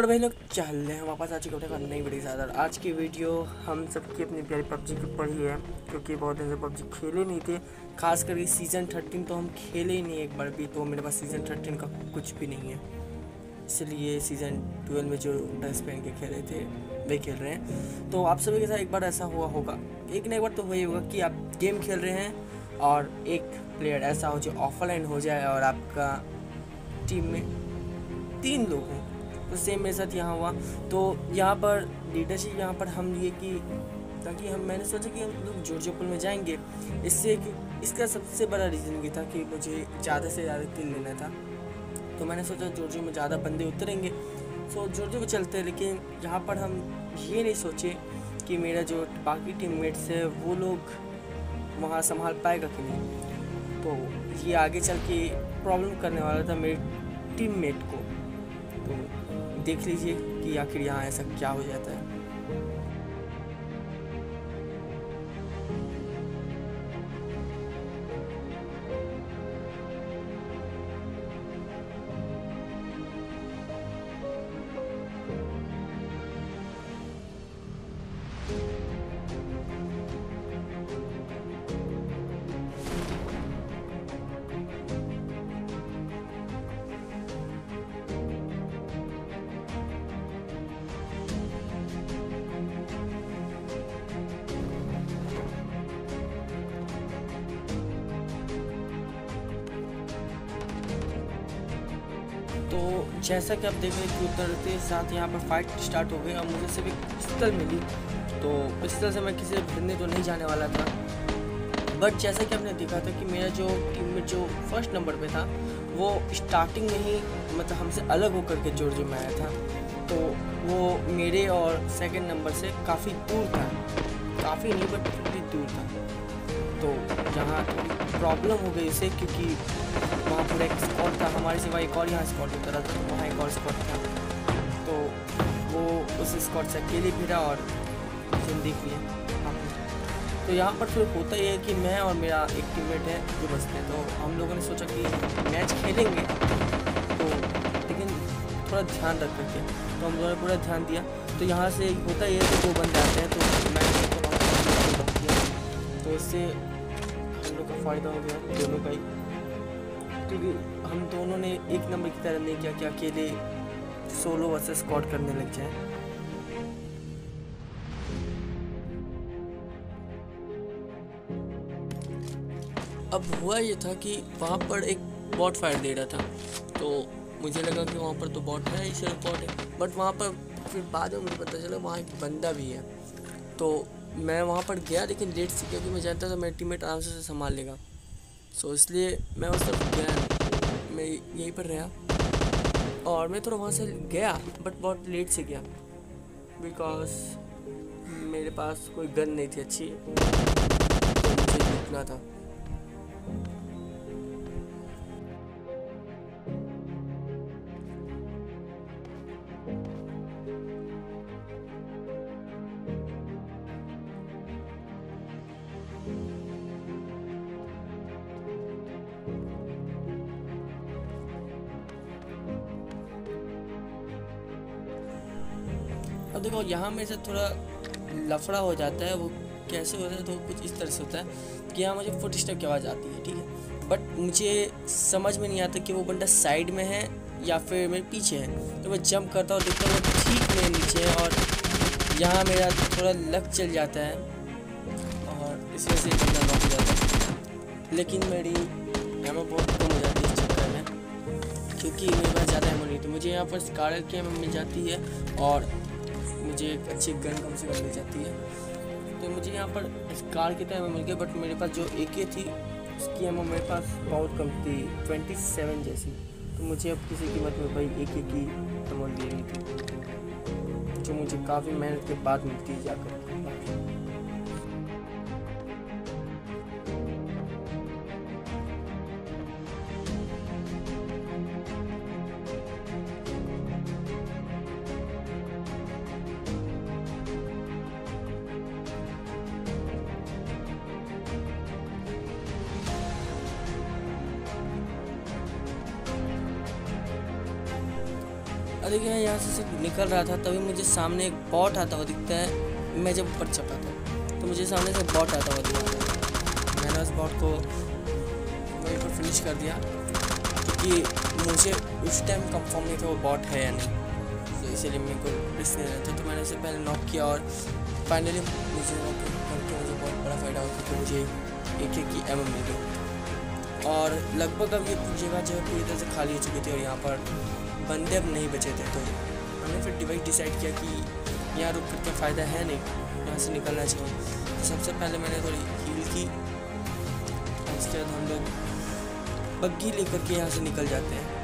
और भाई लोग चल रहे हैं वापस आ चुके हैं अपने नई वीडियो के साथ। और आज की वीडियो हम सबकी अपनी प्यारी पबजी के ऊपर ही है, क्योंकि बहुत दिन से पबजी खेले नहीं थे। खास करके सीज़न 13 तो हम खेले ही नहीं एक बार भी, तो मेरे पास सीज़न 13 का कुछ भी नहीं है, इसलिए सीज़न 12 में जो ड्रेस पहन के खेले थे वे खेल रहे हैं। तो आप सभी के साथ एक बार ऐसा हुआ होगा, एक ना एक बार तो वही होगा कि आप गेम खेल रहे हैं और एक प्लेयर ऐसा हो जो ऑफलाइन हो जाए और आपका टीम में 3 लोग हों। तो सेम मेरे साथ यहाँ हुआ। तो यहाँ पर लीडरशिप यहाँ पर हम लिए कि ताकि मैंने सोचा कि हम लोग जॉर्जिया में जाएंगे, इससे कि इसका सबसे बड़ा रीज़न ये था कि मुझे ज़्यादा से ज़्यादा किल लेना था। तो मैंने सोचा जॉर्जिया में ज़्यादा बंदे उतरेंगे, सो जॉर्जिया में चलते हैं। लेकिन यहाँ पर हम ये नहीं सोचे कि मेरा जो बाकी टीममेट्स है वो लोग वहाँ संभाल पाएगा कि नहीं। तो ये आगे चल के प्रॉब्लम करने वाला था मेरे टीममेट को। तो देख लीजिए कि आखिर यहाँ ऐसा क्या हो जाता है। तो जैसा कि आप देख रहे हैं कि उतरते साथ यहाँ पर फाइट स्टार्ट हो गई और मुझे सिर्फ एक पिस्तल मिली। तो पिस्तल से मैं किसी से भिड़ने तो नहीं जाने वाला था, बट जैसा कि आपने देखा था कि मेरा जो टीममेट जो फर्स्ट नंबर पे था वो स्टार्टिंग में ही मतलब हमसे अलग होकर के जॉर्जिया में आया था। तो वो मेरे और सेकंड नंबर से काफ़ी दूर था, काफ़ी नहीं बट फिर भी दूर था। तो यहाँ प्रॉब्लम हो गई उसे, क्योंकि वहाँ पर एक स्क्वाड था, हमारे सिवा एक और यहाँ स्क्वाड उतरा था, तो वहाँ एक और स्क्वाड था। तो वो उस स्क्वाड से अकेले भिड़ा और फिर देख लिया आपने। तो यहाँ पर फिर होता ही है कि मैं और मेरा एक टीममेट है जो बचते हैं। तो हम लोगों ने सोचा कि मैच खेलेंगे, तो लेकिन थोड़ा ध्यान रख करके, तो हम लोगों ने पूरा ध्यान दिया। तो यहाँ से होता ही है कि 2 बंदे आते हैं, तो मैंने तो इससे हम लोग का फ़ायदा हो गया दोनों का ही, क्योंकि हम दोनों ने एक नंबर की तरह नहीं किया कि अकेले सोलो वर्सेस स्क्वाड करने लग जाए। अब हुआ ये था कि वहाँ पर एक बॉट फायर दे रहा था, तो मुझे लगा कि वहाँ पर तो बॉट है, इसे बॉट है, बट वहाँ पर फिर बाद में मुझे पता चला वहाँ एक बंदा भी है। तो मैं वहाँ पर गया, लेकिन लेट से, क्योंकि मैं जानता था मेरा टीममेट आराम से संभाल लेगा। सो इसलिए मैं उस तरफ गया, मैं यहीं पर रहा और मैं थोड़ा वहाँ से गया, बट बहुत लेट से गया बिकॉज मेरे पास कोई गन नहीं थी अच्छी, तो मुझे रुकना था। अब देखो यहाँ मेरे से थोड़ा लफड़ा हो जाता है। वो कैसे होता है, तो कुछ इस तरह से होता है कि यहाँ मुझे फुट स्टेप की आवाज़ आती है, ठीक है, बट मुझे समझ में नहीं आता कि वो बंदा साइड में है या फिर मेरे पीछे है। तो मैं जंप करता हूँ, देखता हूँ वो ठीक मेरे नीचे है, और यहाँ मेरा थोड़ा लक चल जाता है और इस वजह से बंदा नॉक हो जाता है। लेकिन मेरी एमो बहुत कम हो जाती है इस चक्कर में, क्योंकि मेरे पास ज़्यादा एमो नहीं थी। मुझे यहाँ पर स्कार की एमो मिल जाती है और मुझे एक अच्छी गन कम से कम मिल जाती है। तो मुझे यहाँ पर स्कार की एमो मिल गई, बट मेरे पास जो AK थी उसकी एमो मेरे पास बहुत कम थी, 27 जैसी। तो मुझे अब किसी कीमत में भाई AK की एमो लेनी थी, जो मुझे काफ़ी मेहनत के बाद मिलती है जाकर। देखिए मैं यहाँ से सिर्फ निकल रहा था, तभी मुझे सामने एक बॉट आता हुआ दिखता है। मैं जब ऊपर चढ़ा था तो मुझे सामने से बॉट आता हुआ दिखता है। मैंने उस बॉट को वहीं पर फिनिश कर दिया, क्योंकि मुझे उस टाइम कंफर्म नहीं था वो बॉट है या नहीं, तो इसीलिए मेरे को रिस्क नहीं रहता। तो मैंने उसे पहले नॉक किया और फाइनली मुझे नॉक करके मुझे बहुत बड़ा फ़ायदा हुआ, क्योंकि मुझे एक की एमएम मिल गई। और लगभग अब ये जगह पूरी तरह से खाली हो चुकी थी और यहाँ पर बंदे अब नहीं बचे थे। तो हमने फिर डिसाइड किया कि यहाँ रुक करके फ़ायदा है नहीं, यहाँ से निकलना चाहिए। तो सबसे पहले मैंने थोड़ी हील की, उसके बाद हम लोग बग्गी लेकर के यहाँ से निकल जाते हैं।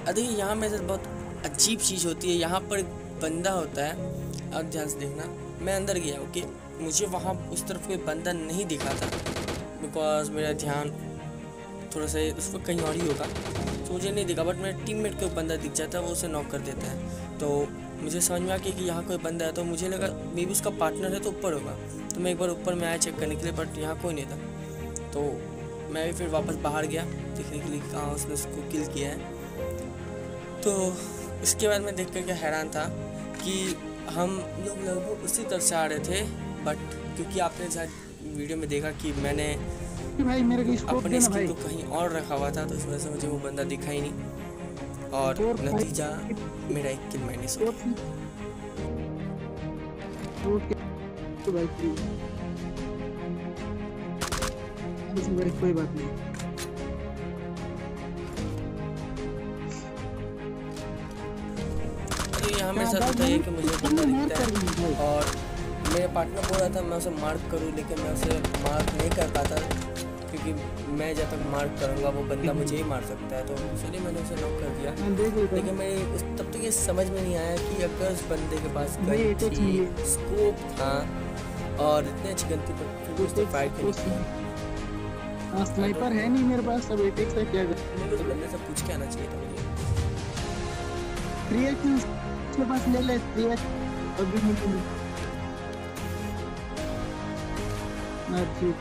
अरे यहाँ मेरे साथ बहुत अजीब चीज़ होती है। यहाँ पर एक बंदा होता है, आप ध्यान से देखना। मैं अंदर गया, ओके, मुझे वहाँ उस तरफ कोई बंदा नहीं दिखा था, बिकॉज मेरा ध्यान थोड़ा सा उस पर कहीं और ही होगा, तो मुझे नहीं दिखा। बट मेरे टीममेट को बंदा दिख जाता है, वो उसे नॉक कर देता है। तो मुझे समझ में आ गया कि यहाँ कोई बंदा है, तो मुझे लगा मे बी उसका पार्टनर है तो ऊपर होगा। तो मैं एक बार ऊपर में आया चेक करने के लिए, बट यहाँ कोई नहीं था। तो मैं भी फिर वापस बाहर गया देखने के लिए कहाँ उसने उसको किल किया है। तो इसके बाद मैं देख कर के हैरान था कि हम लोग लगभग उसी तरफ से आ रहे थे, बट क्योंकि आपने शायद वीडियो में देखा कि मैंने भाई मेरे को स्कोप अपने देना स्किल भाई। को कहीं और रखा हुआ था, तो इस वजह से मुझे वो बंदा दिखा ही नहीं और नतीजा मेरा एक किल माइनस हो गया। भाई कोई बात नहीं। तो यहाँ मेरे साथ होता है कि मुझे बंदा दिखता है और मेरे पार्टनर बोल रहा था मैं उसे मार्क करूँ, लेकिन मैं उसे मार्क नहीं कर पाता, क्योंकि मैं जब तक मार्क करूँगा वो बंदा मुझे ही मार सकता है। तो इसलिए मैंने उसे नॉक कर दिया। लेकिन मैं तब तक ये समझ में नहीं आया कि अगर उस बंदे के पास गन थी, स्कोप था और इतनी अच्छी गन थी, तो उसने फायर क्यों किया? स्नाइपर है नहीं मेरे पास, सब एटेक्स है। क्या मेरे को तो बंदे से पूछ के आना चाहिए था मुझे। 3x के पास ले ले 3x अभी नहीं। ठीक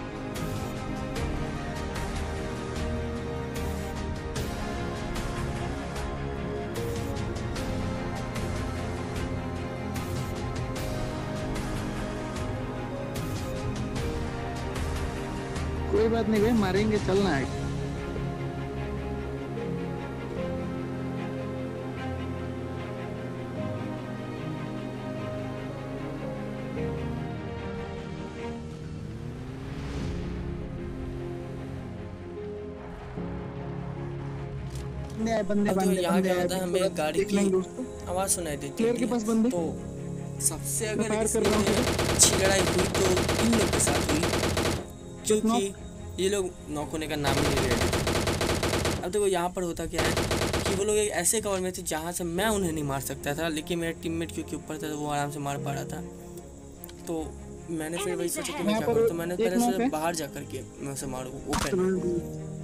कोई बात नहीं भाई, मारेंगे, चलना है। बंदे तो यहाँ क्या होता है, हमें गाड़ी की आवाज़ सुनाई देती है, के पास बंदे। तो सबसे अगर अच्छी लड़ाई हुई तो इन लोग के साथ हुई, क्योंकि ये लोग नॉक होने का नाम ही नहीं ले रहे। अब देखो यहाँ पर होता क्या है कि वो लोग एक ऐसे कवर में थे जहाँ से मैं उन्हें नहीं मार सकता था, लेकिन मेरा टीममेट क्योंकि ऊपर था तो वो आराम से मार पा रहा था। तो मैंने फिर वही सोचा कि मैं क्या करूँ, तो मैंने पहले से बाहर जा कर के मैं उसे मारूँ ओपन।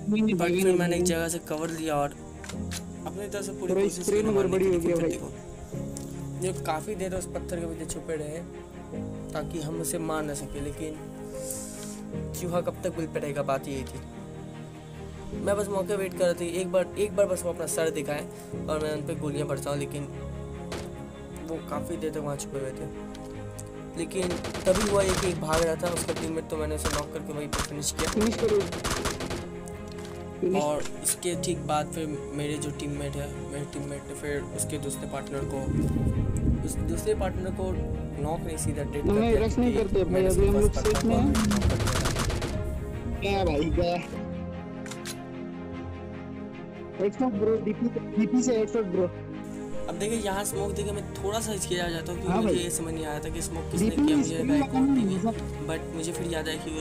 बाकी फिर मैंने एक जगह से कवर लिया और अपनी तरफ से पूरी कोशिश की मारने की, लेकिन देखो ये काफ़ी देर उस पत्थर के पीछे छुपे रहे ताकि हम उसे मार न सके, लेकिन चूहा कब तक बिल पे रहेगा, बात यही थी। मैं बस मौके वेट कर रहा था, एक बार बस वो अपना सर दिखाए और मैं उन पर गोलियाँ बरसाऊँ, लेकिन वो काफ़ी देर तक वहाँ छुपे हुए थे। लेकिन तभी हुआ ये कि एक भाग रहा था उसका टीममेट, तो मैंने उसे नॉक करके वहीं पर फिनिश किया। और इसके ठीक बाद फिर मेरे जो टीममेट ने फिर उसके दूसरे पार्टनर को नॉक नहीं, सीधा डेड कर दिया। रश नहीं करते भाई, अभी हम लोग सेफ में हैं। क्या भाई क्या 100 ब्रो, डीपी से 100 ब्रो। अब देखिए यहाँ स्मोक देखे मैं थोड़ा सा हिचकिचा जाता हूँ, क्योंकि हाँ मुझे भाई। ये समझ नहीं आया था कि स्मोक किसने किया, मुझे लगा एक और टीम है। बट मुझे फिर याद आया कि वो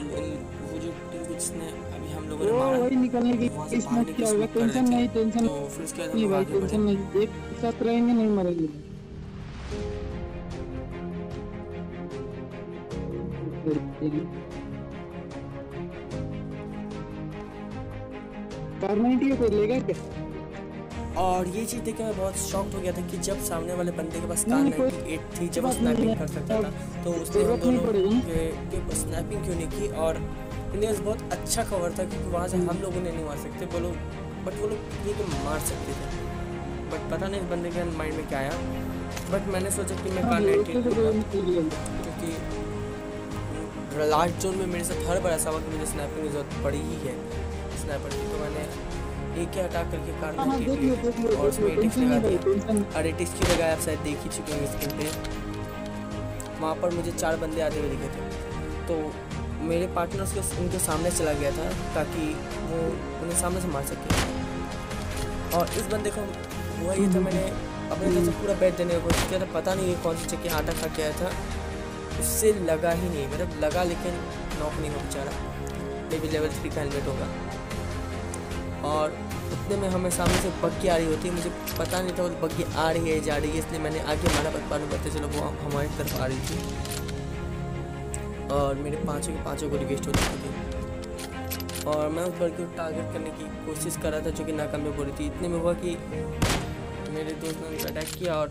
जो टीम को जिसने अभी हम लोगों ने मारा, वही निकलने की वहाँ से स्मोक भागने की किया होगा। स्मोक कर रहे टेंशन नहीं, थे। टेंशन तो फिर उसके बाद हम नहीं लोग भाई, आगे बढ़े। टेंशन नहीं, एक साथ रहेंगे, नहीं मरेंगे। परमानेंट कोई लेगा क्या? और ये चीज़ देख के मैं बहुत शॉक्ड हो गया था कि जब सामने वाले बंदे के पास कार नहीं, 98 थी, जब वो स्नैपिंग कर सकता था, तो उसने हम दोनों के स्नैपिंग क्यों नहीं की। और इंडिया बहुत अच्छा कवर था, क्योंकि वहाँ से हम लोगों ने नहीं मार सकते वो लोग, बट वो लोग ये कि मार सकते थे। बट पता नहीं इस बंदे के माइंड में क्या आया, बट मैंने सोचा कि मैं कार 98 क्योंकि लास्ट जोन में मेरे साथ हर बार ऐसा हुआ कि मुझे स्नैपिंग की जरूरत पड़ी ही है स्नैपर की, तो मैंने एक ही अटैक करके कार 98 और उसमें एटिक्स लगा दिया। और एटिक्स की जगह आप शायद देख ही चुके हैं स्क्रीन पे, वहाँ पर मुझे 4 बंदे आते हुए दिखे थे। तो मेरे पार्टनर्स के उनके सामने चला गया था ताकि वो उन्हें सामने से मार सके। और इस बंदे को हुआ ये था, मैंने अपने तरफ से पूरा बैट देने की कोशिश किया था, पता नहीं ये कौन सी जगह आटा खा के आया था, उससे लगा ही नहीं, मतलब लगा लेकिन नॉक नहीं हो बेचारा, मे बी लेवल 3 का हेलमेट होगा। और उतने में हमें सामने से बग्गी आ रही होती है, मुझे पता नहीं था वो बग्गी आ रही है जा रही है, इसलिए मैंने आगे मारा, मालूम पड़ते चलो वो हमारी तरफ आ रही थी और मेरे पाँचों के पाँचों को रिक्वेस्ट हो चुकी थी। और मैं उस बग्गी को टारगेट करने की कोशिश कर रहा था, जो कि नाकामयाब हो रही थी। इतने में हुआ कि मेरे दोस्त ने अटैक किया और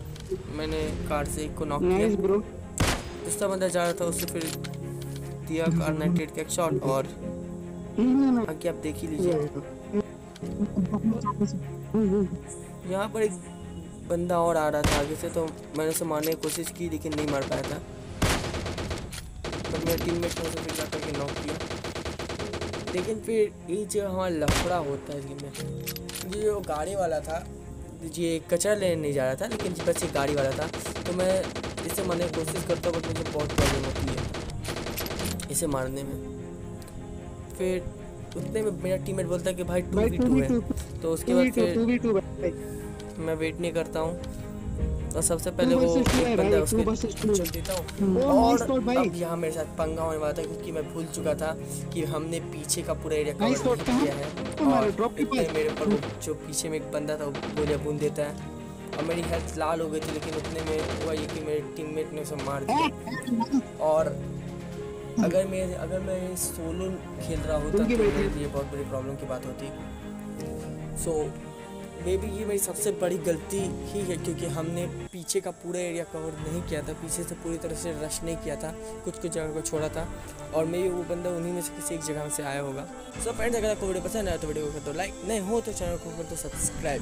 मैंने कार से एक को नॉक किया। दूसरा बंदा जा रहा था, उससे फिर दिया कार 98 का एक शॉट और आगे आप देख ही लीजिए। यहाँ पर एक बंदा और आ रहा था आगे से, तो मैंने उसे मारने की कोशिश की लेकिन नहीं मार पाया था। तो मेरे टीममेट ने उसे फिर जाकर के नॉक किया। लेकिन फिर ये जो हमारा लफड़ा होता है इसमें, ये जो गाड़ी वाला था, ये कचरा लेने नहीं जा रहा था, लेकिन बस ये गाड़ी वाला था, तो मैं इसे मारने की कोशिश करता हूँ, बट मुझे बहुत प्रॉब्लम होती है इसे मारने में। फिर उतने में मेरा टीममेट बोलता है कि भाई 2v2 है, तो उसके बाद फिर मैं वेट नहीं करता हूँ और सबसे पहले वो एक बंदा उसके चल देता हूँ। और अब यहाँ मेरे साथ पंगा होने वाला था, क्योंकि मैं भूल चुका था कि हमने पीछे का पूरा एरिया कवर नहीं किया है। और इतने मेरे पर जो पीछे में एक बंदा था वो गोलियाँ बूंद देता है और मेरी हेल्थ लाल हो गई थी, लेकिन उतने में हुआ ये कि मेरे टीममेट ने उसे मार दिया। और अगर मैं सोलो खेल रहा होता तो मेरे लिए बहुत बड़ी प्रॉब्लम की बात होती। सो मे बी ये मेरी सबसे बड़ी गलती ही है, क्योंकि हमने पीछे का पूरा एरिया कवर नहीं किया था, पीछे से पूरी तरह से रश नहीं किया था, कुछ जगह को छोड़ा था। और मे वो बंदा उन्हीं में से किसी एक जगह से आया होगा। सो फ्रेंड्स, अगर आपको वीडियो पसंद आया तो वीडियो को कर दो लाइक, नहीं हो तो चैनल को कर दो सब्सक्राइब।